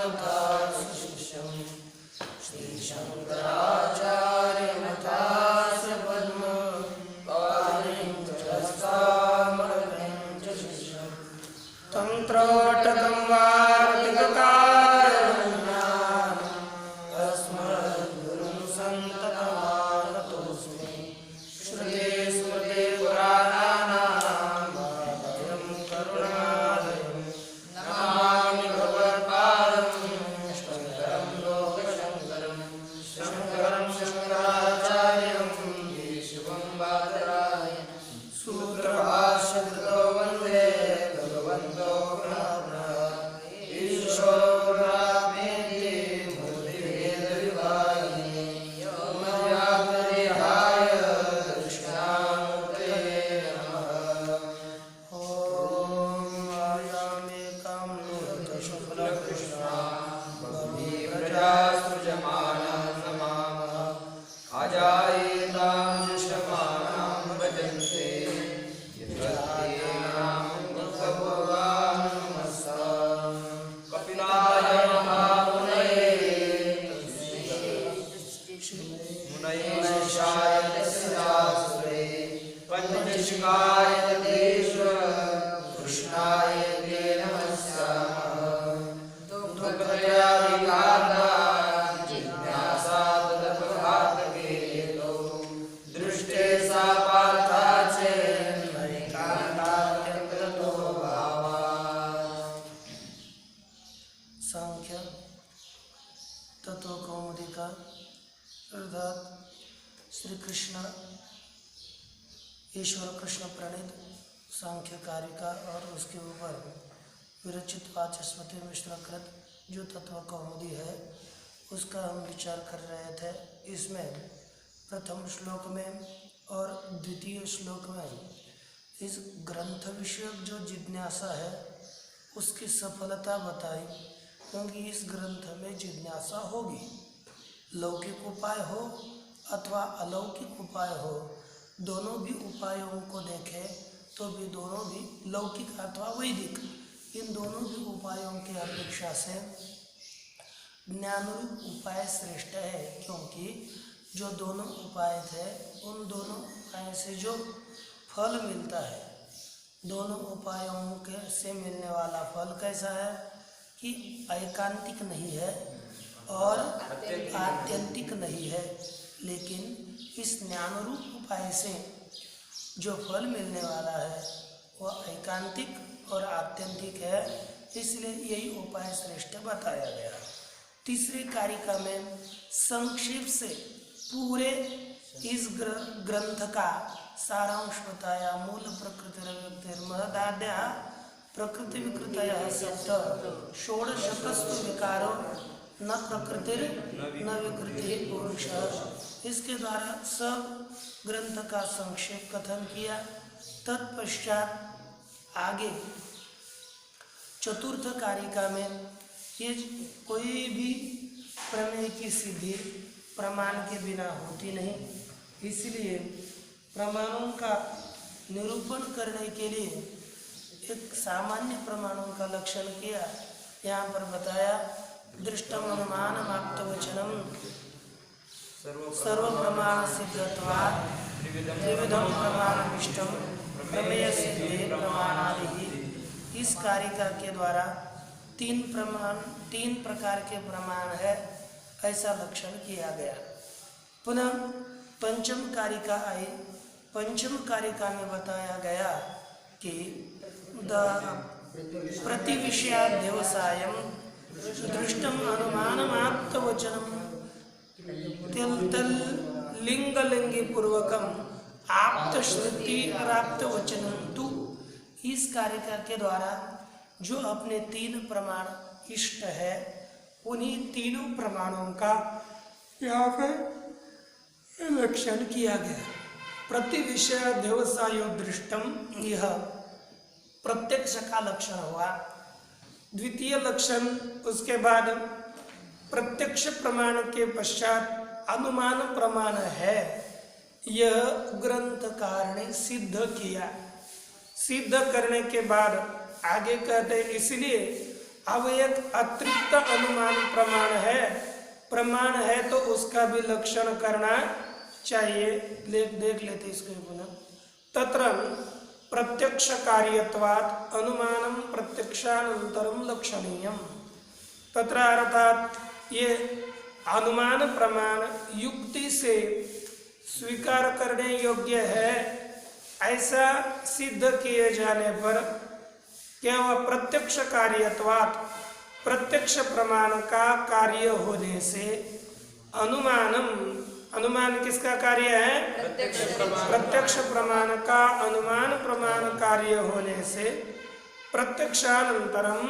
तथा शिष्यं श्रीशङ्कराचार्यमथास्य पद्मपाणिं च हस्तामलकं च शिष्यं तन्त्रोटकं वार्तिककारण्यं अस्मद्गुरुं सन्ततमानतोऽस्मि। श्रुते स्मृते पुराणानाम् आलयं करुणालयं नमामि भगवत्पादं शङ्करं लोकशङ्करं शङ्कराचार्यं केशवं बादरायणं सूत्रभाष्यकृतो वन्दे भगवन्तो पुनः ईश्वरो ब्रह्मेति मूर्तिभेदविभागिने व्योमव्याप्तदेहाय दक्षिणामूर्तये नमः। ॐ आयामेकां लोकशुक्लकृष्णां बभीव्रजासृजमानां नमामः। अजायेतां जुषमाणां भजन्ते यत्रायेनां बुद्धभगवान् नमस्ताम्। कपिलाय महामुनये मुनये शिशाय तस्य शास्त्रे पञ्चशिखाय तदेश्वर कृष्णाय ते नमस्यामः। दुःखतया विघाता जिज्ञासा तदपघातके हेतौ दृष्टे सा पार्था चेन्नैकान्तात्यन्ततो भावात्। सांख्य तत्व कौमुदी का अर्थात श्री कृष्ण ईश्वर कृष्ण प्रणीत सांख्य कारिका और उसके ऊपर विरचित वाचस्पति मिश्रकृत जो तत्व कौमुदी है उसका हम विचार कर रहे थे। इसमें प्रथम श्लोक में और द्वितीय श्लोक में इस ग्रंथ विषयक जो जिज्ञासा है उसकी सफलता बताई, क्योंकि इस ग्रंथ में जिज्ञासा होगी। लौकिक उपाय हो अथवा अलौकिक उपाय हो, दोनों भी उपायों को देखें तो भी दोनों भी लौकिक अथवा वैदिक, इन दोनों भी उपायों की अपेक्षा से ज्ञानरूप उपाय श्रेष्ठ है, क्योंकि जो दोनों उपाय थे उन दोनों उपाय से जो फल मिलता है, दोनों उपायों के से मिलने वाला फल कैसा है कि एकांतिक नहीं है और आत्यंतिक नहीं है, लेकिन इस ज्ञानरूप उपाय से जो फल मिलने वाला है वह एकांतिक और आत्यंतिक है, इसलिए यही उपाय श्रेष्ठ बताया गया। तीसरी कारिका में संक्षेप से पूरे इस ग्रंथ का सारांश बताया। मूल प्रकृतिर्महदाद्या प्रकृति विकृतयः सप्त षोडशतस्तु विकारो न प्रकृतिर न विकृति पुरुषः। इसके द्वारा सब ग्रंथ का संक्षेप कथन किया। तत्पश्चात आगे चतुर्थ कारिका में ये कोई भी प्रमेय की सिद्धि प्रमाण के बिना होती नहीं, इसलिए प्रमाणों का निरूपण करने के लिए एक सामान्य प्रमाणों का लक्षण किया। यहाँ पर बताया दृष्टम अनुमानमाप्तवचनम सर्व प्रमाण सिद्धत्वात् त्रिविधम प्रमाणमिष्टम प्रमेय सिद्धे प्रमाणादि। इस कारिका के द्वारा तीन प्रकार के प्रमाण है ऐसा लक्षण किया गया। पुनः पंचम कारिका आई। पंचम कारिका में बताया गया कि प्रतिविषयाध्यवसायम दृष्टम अनुमानमाप्तवचनम तल लिंगलिंगी पूर्वकम आप्तश्रुति प्राप्तवचनम तु। इस कारिका के द्वारा जो अपने तीन प्रमाण इष्ट है उन्हीं तीनों प्रमाणों का यहाँ पर लक्षण किया गया। प्रतिविषयाध्यवसायो दृष्टम, यह प्रत्यक्ष का लक्षण हुआ। द्वितीय लक्षण उसके बाद प्रत्यक्ष प्रमाण के पश्चात अनुमान प्रमाण है, यह ग्रंथकार ने सिद्ध किया। सिद्ध करने के बाद आगे कहते इसलिए अब एक अतिरिक्त अनुमान प्रमाण है तो उसका भी लक्षण करना चाहिए। देख लेते इसको पुनः। तत्र प्रत्यक्ष कार्यत्वात् अनुमानम प्रत्यक्षानंतरम लक्षणीयम। तत्र अर्थात ये अनुमान प्रमाण युक्ति से स्वीकार करने योग्य है, ऐसा सिद्ध किए जाने पर क्या वह प्रत्यक्ष कार्यत्वात् प्रत्यक्ष प्रमाण का कार्य होने से अनुमान किसका कार्य है? प्रत्यक्ष प्रमाण का अनुमान प्रमाण कार्य होने से प्रत्यक्षानंतरम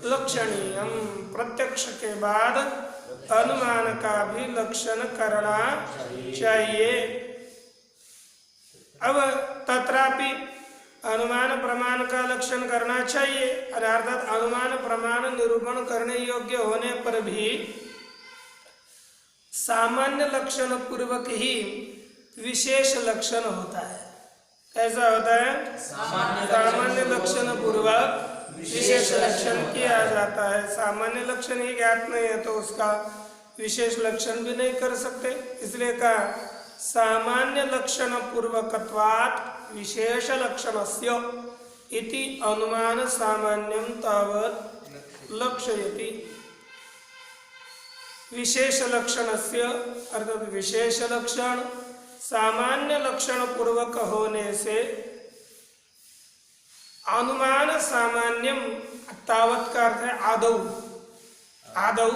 लक्षणीयम, प्रत्यक्ष के बाद अनुमान का भी लक्षण करना चाहिए। अब तत्रापि अनुमान प्रमाण का लक्षण करना चाहिए, अर्थात अनुमान प्रमाण निरूपण करने योग्य होने पर भी सामान्य लक्षण पूर्वक ही विशेष लक्षण होता है। कैसा होता है? सामान्य लक्षण पूर्वक विशेष लक्षण किया जाता है। सामान्य लक्षण ही ज्ञात नहीं है तो उसका विशेष लक्षण भी नहीं कर सकते, इसलिए कहा सामान्य लक्षण पूर्वकत्वात् विशेष लक्षणस्य इति अनुमान सामान्यम तावत् लक्षयति। विशेष लक्षणस्य अर्थात विशेष लक्षण सामान्य लक्षण पूर्वक होने से अनुमान सामान्यम तावत् का अर्थ है आदौ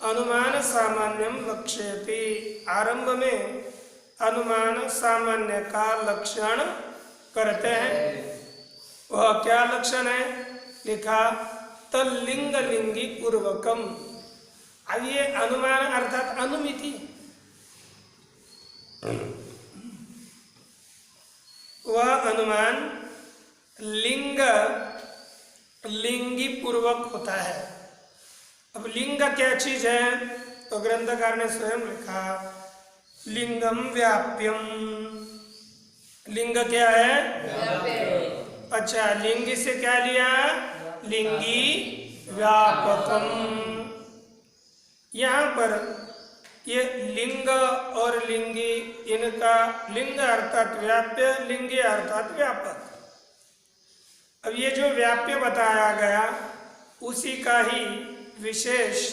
अनुमान सामान्यम लक्ष्यति। आरंभ में अनुमान सामान्य का लक्षण करते हैं। वह क्या लक्षण है? लिखा तल्लिंग लिंगी पूर्वकम। अब ये अनुमान अर्थात अनुमिति, वह अनुमान लिंगी पूर्वक होता है। अब लिंग क्या चीज है? तो ग्रंथकार ने स्वयं लिखा लिंगम व्याप्यम। लिंग क्या है? अच्छा, लिंगी से क्या लिया? लिंगी व्यापकम। यहाँ पर ये लिंग और लिंगी, इनका लिंग अर्थात व्याप्य, लिंगी अर्थात व्यापक। अब ये जो व्याप्य बताया गया उसी का ही विशेष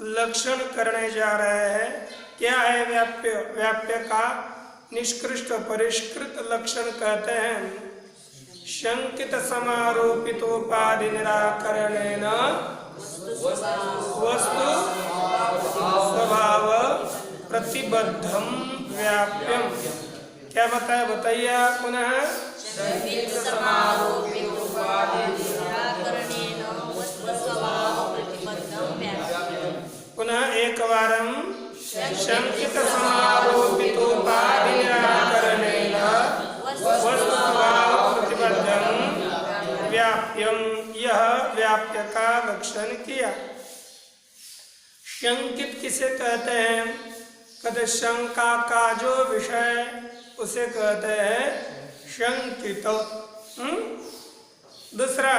लक्षण करने जा रहे हैं। क्या है व्याप्य? व्याप्य का निष्कृष्ट परिष्कृत लक्षण कहते हैं शंकित समारोपितोपाधि निराकरणेन वस्तु स्वभाव प्रतिबद्धम व्याप्यम। क्या बताया? बताइए पुनः। पुनः एक बारम शंकित समारोपितोपाधि निराकरणेन वस्तुस्वभाव प्रतिबद्धम व्याप्यम। यह व्याप्य का लक्षण किया। शंकित किसे कहते हैं? कहते शंका का जो विषय उसे कहते हैं शंकित। दूसरा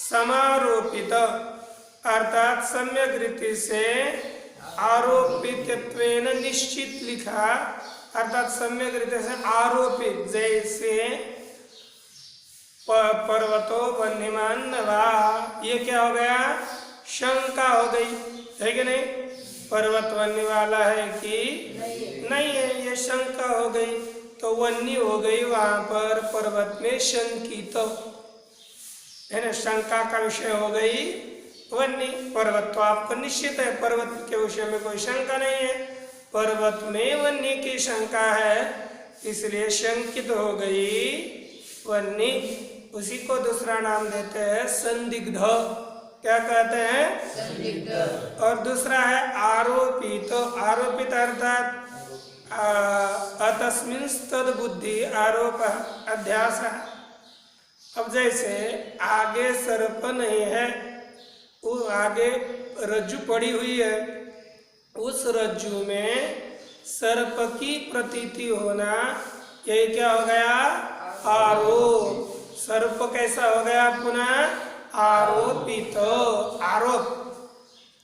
समारोपित अर्थात सम्यक रीति से आरोपितत्वेन निश्चित लिखा, अर्थात सम्यक रीति से आरोपित, जैसे पर्वतो वन्यमान नवा। ये क्या हो गया? शंका हो गई, है कि नहीं? पर्वत वन्य वाला है कि नहीं है, ये शंका हो गई तो वन्य हो गई वहां पर पर्वत में शंकित, है ना? शंका का विषय हो गई वन्य। पर्वत तो आपको निश्चित है, पर्वत के विषय में कोई शंका नहीं है। पर्वत में वन्य की शंका है, इसलिए शंकित हो गई वन्य। उसी को दूसरा नाम देते हैं संदिग्ध। क्या कहते हैं? संदिग्ध। और दूसरा है आरोपित। आरोपित अर्थात अतस्मिन् तद बुद्धि आरोप अध्यास। अब जैसे आगे सर्प नहीं है, वो आगे रज्जु पड़ी हुई है, उस रज्जु में सर्प की प्रतीति होना, यही क्या हो गया? आरोप। सर्प कैसा हो गया? पुनः आरोपित, आरोप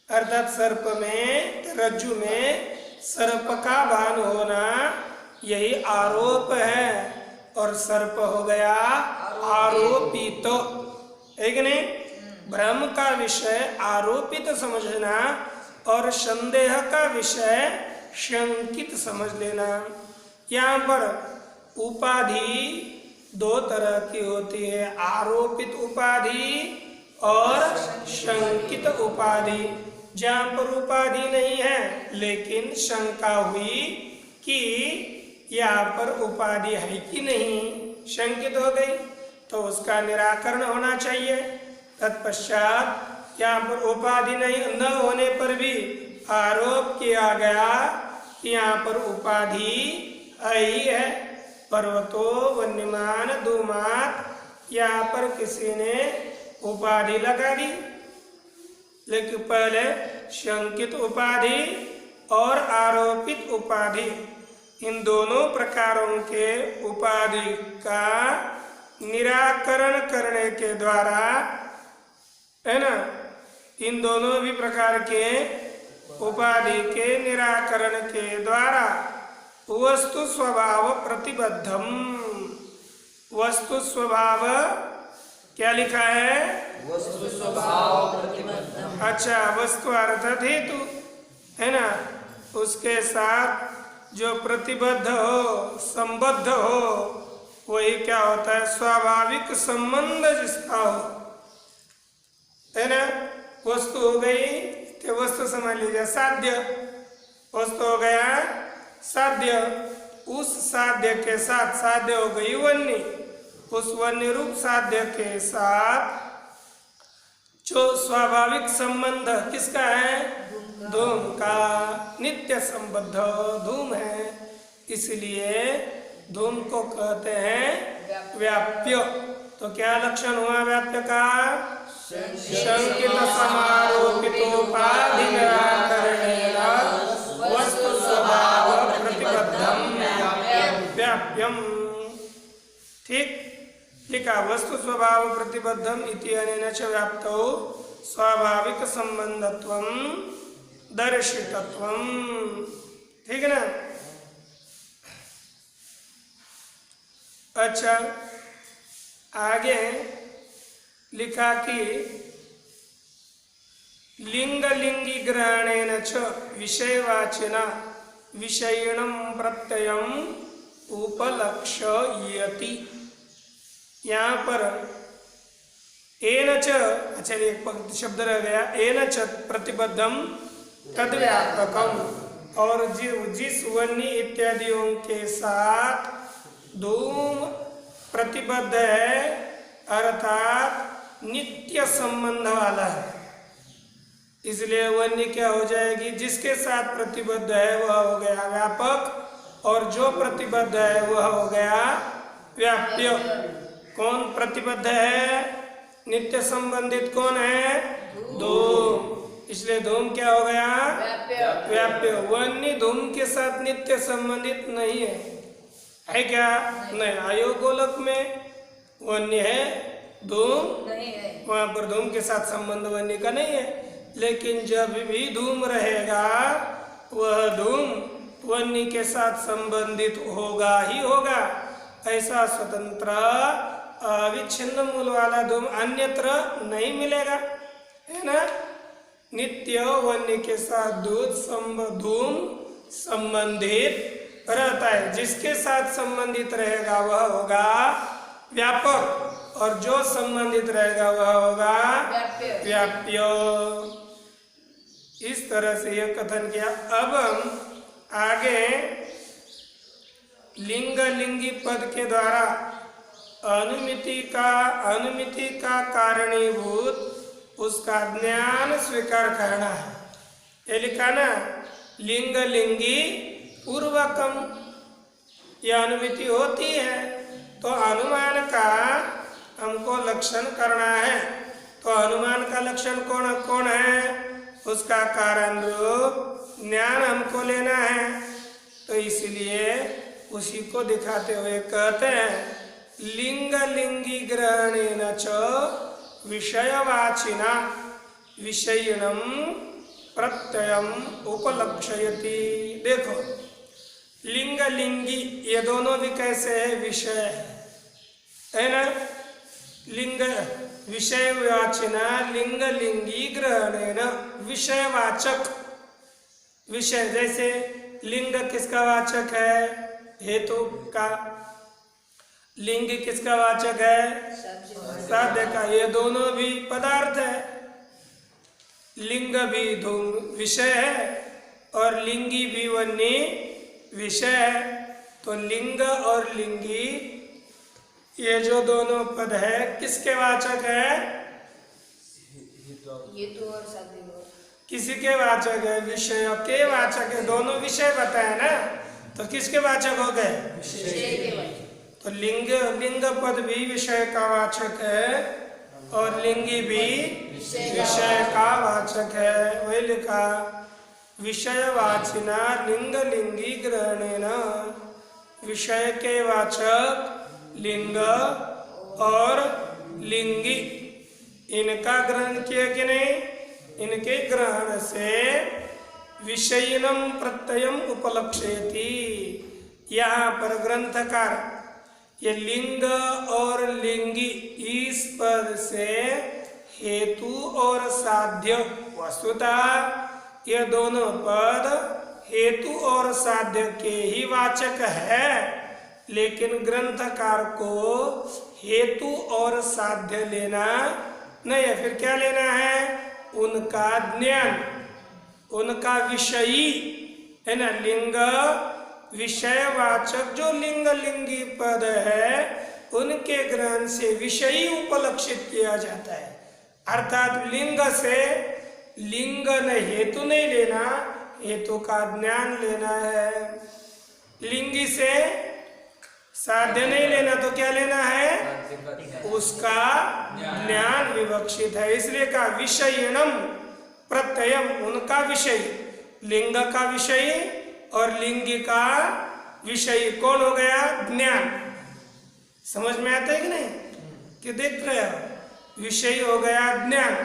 अर्थात सर्प में, रज्जु में सर्प का भान होना यही आरोप है, और सर्प हो गया आरोपित, है कि नहीं? भ्रम का विषय आरोपित समझना और संदेह का विषय शंकित समझ लेना। यहाँ पर उपाधि दो तरह की होती है, आरोपित उपाधि और शंकित उपाधि। जहाँ पर उपाधि नहीं है लेकिन शंका हुई कि यहाँ पर उपाधि है कि नहीं, शंकित हो गई, तो उसका निराकरण होना चाहिए। तत्पश्चात यहाँ पर उपाधि नहीं न होने पर भी आरोप किया गया कि यहाँ पर उपाधि ही है। पर्वतो वन्यमान धूमात, यहाँ पर किसी ने उपाधि लगा दी, लेकिन पहले शंकित उपाधि और आरोपित उपाधि, इन दोनों प्रकारों के उपाधि का निराकरण करने के द्वारा, है ना, इन दोनों भी प्रकार के उपाधि के निराकरण के द्वारा वस्तु स्वभाव प्रतिबद्धम, वस्तु स्वभाव क्या लिखा है? वस्तु स्वभाव प्रतिबद्धम। अच्छा, वस्तु अर्थात हेतु, है ना, उसके साथ जो प्रतिबद्ध हो, संबद्ध हो, वही क्या होता है? स्वाभाविक संबंध जिसका हो, है ना। वस्तु हो गई तो वस्तु समझ लीजिए साध्य, वस्तु हो गया साध्य, उस साध्य के साथ, साध्य हो गई वन्य, उस वन्य रूप साध्य के साथ जो स्वाभाविक संबंध किसका है? धूम का नित्य संबद्ध धूम है, इसलिए धूम को कहते हैं व्याप्य। तो क्या लक्षण हुआ व्याप्य का? शंकित समारोपितोपाधि निराकरणेन वस्तु स्वभाव प्रतिबद्धम व्याप्यम। ठीक लिखा, वस्तु स्वभाव प्रतिबद्धम इति अनेन च व्याप्तौ स्वाभाविक संबंधत्वं दर्शितत्वं। ठीक है ना। अच्छा, आगे लिखा कि लिंग लिंगी ग्रहणेन च विषयवाचिना विषयिणं प्रत्ययम् उपलक्ष्यति। यहाँ पर एन च, अच्छा एक पंक्ति शब्द रह गया, एन च प्रतिबद्धम तद्व्यापकम, और जिस वन्य इत्यादियों के साथ धूम प्रतिबद्ध है अर्थात नित्य संबंध वाला है, इसलिए वन्य क्या हो जाएगी? जिसके साथ प्रतिबद्ध है वह हो गया व्यापक, और जो प्रतिबद्ध है वह हो गया व्याप्य। कौन प्रतिबद्ध है? नित्य संबंधित कौन है? धूम, इसलिए धूम क्या हो गया? व्याप्य। वन्य धूम के साथ नित्य संबंधित नहीं है क्या? नहीं, आयो गोलक में वन्य है, धूम नहीं है, वहां पर धूम के साथ संबंध वन्य का नहीं है, लेकिन जब भी धूम रहेगा वह धूम वन्य के साथ संबंधित होगा ही होगा। ऐसा स्वतंत्र अविच्छिन्न मूल वाला धूम अन्यत्र नहीं मिलेगा, है ना। नित्य वन्य के साथ धूम संबंधित रहता है, जिसके साथ संबंधित रहेगा वह होगा व्यापक, और जो संबंधित रहेगा वह होगा व्याप्य। इस तरह से यह कथन किया। अब हम आगे लिंग लिंगी पद के द्वारा अनुमिति का कारणीभूत उसका ज्ञान स्वीकार करना है। ये लिखा ना, लिंग लिंगी पूर्वकम, यह अनुमिति होती है तो अनुमान का हमको लक्षण करना है। तो अनुमान का लक्षण कौन है? उसका कारण रूप ज्ञान हमको लेना है, तो इसलिए उसी को दिखाते हुए कहते हैं लिंग लिंगी ग्रहणेन च विषयवाचिना विषयिणम प्रत्ययम उपलक्षयति। देखो लिंग लिंगी ये दोनों भी कैसे है, विषय है ना। लिंग विषयवाचिना लिंग लिंगी ग्रहणेन विषयवाचक। विषय जैसे लिंग किसका वाचक है, हेतु का। लिंग किसका वाचक है, साध्य का। ये दोनों भी पदार्थ है। लिंग भी विषय है और लिंगी भी वन्य विषय है। तो लिंग और लिंगी ये जो दोनों पद है किसके वाचक है, हेतु और साध्य। किसी के वाचक है, विषय के वाचक है। दोनों विषय बताए ना, तो किसके वाचक हो गए, विषय के वाचक। तो लिंग लिंग पद भी विषय का वाचक है और लिंगी भी विषय का वाचक है। वही लिखा विषयवाचिना लिंग लिंगी ग्रहणेन। विषय के वाचक लिंग और लिंगी इनका ग्रहण किया कि नहीं, इनके ग्रहण से विषयिणम प्रत्ययम उपलक्षयति। यहाँ पर ग्रंथकार ये लिंग और लिंगी इस पद से हेतु और साध्य, वस्तुतः ये दोनों पद हेतु और साध्य के ही वाचक है, लेकिन ग्रंथकार को हेतु और साध्य लेना नहीं है। फिर क्या लेना है, उनका ज्ञान, उनका विषयी है ना। लिंग विषयवाचक जो लिंग लिंगी पद है उनके ग्रहण से विषयी उपलक्षित किया जाता है। अर्थात लिंग से लिंग ने हेतु नहीं लेना, हेतु का ज्ञान लेना है। लिंगी से साध्य नहीं लेना, तो क्या लेना है, उसका ज्ञान विवक्षित है। इसलिए का विषयिणम प्रत्ययम, उनका विषय, लिंग का विषय और लिंगी का विषय कौन हो गया, ज्ञान। समझ में आता है कि नहीं, कि देख रहे हो, विषय हो गया ज्ञान।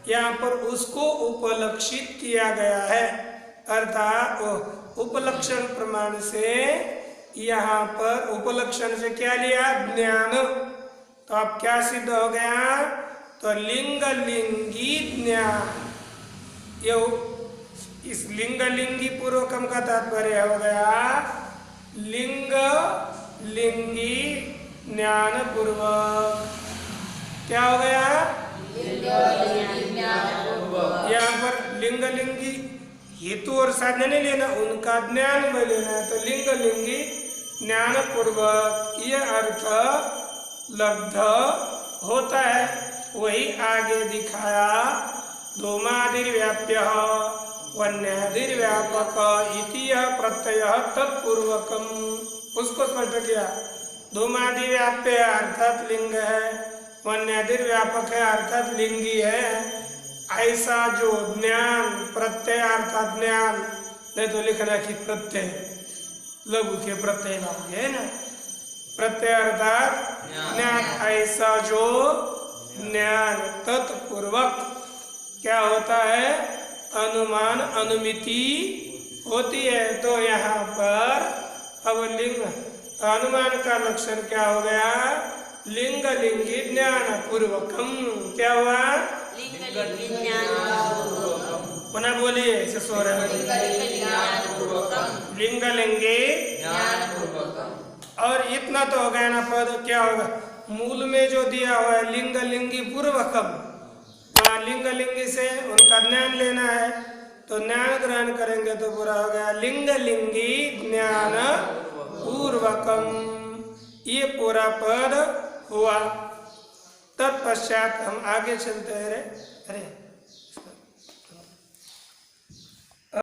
यहाँ पर उसको उपलक्षित किया गया है, अर्थात उपलक्षण प्रमाण से यहाँ पर उपलक्षण से क्या लिया, ज्ञान। तो अब क्या सिद्ध हो गया, तो लिंग लिंगी ज्ञान। ये इस लिंग लिंगी पूर्वकम का तात्पर्य हो गया लिंग लिंगी ज्ञान पूर्वक। क्या हो गया, यहाँ पर लिंग लिंगी हेतु और साध्य नहीं लेना, उनका ज्ञान में लेना है। तो लिंग लिंगी ज्ञान पूर्वक ये अर्थ लब्ध होता है। वही आगे दिखाया, धूमादिर्व्याप्य वन्यादिर्व्यापक इति प्रत्यय तत्पूर्वकम, उसको स्पष्ट किया। धूमादिव्याप्य अर्थात लिंग है, वन्यादिर्व्यापक है अर्थात लिंगी है। ऐसा जो ज्ञान, प्रत्यय अर्थात ज्ञान, नहीं तो लिखना कि प्रत्यय, लघु के प्रत्यय लाओगे है ना, प्रत्यय अर्थात ज्ञान। ऐसा जो ज्ञान तत्पूर्वक क्या होता है, अनुमान अनुमिति होती है। तो यहाँ पर अब लिंग अनुमान का लक्षण क्या हो गया, लिंग लिंगी ज्ञान पूर्वकम। क्या हुआ, पुनः बोलिए, ऐसे सो रहे लिंग लिंगी। और इतना तो हो गया ना पद, क्या होगा, मूल में जो दिया हुआ है लिंग लिंगी पूर्वकम, लिंग लिंगी से उनका ज्ञान लेना है, तो ज्ञान ग्रहण करेंगे तो पूरा हो गया लिंग लिंगी ज्ञान पूर्वकम। ये पूरा पद हुआ। तत्पश्चात हम आगे चलते हैं। अरे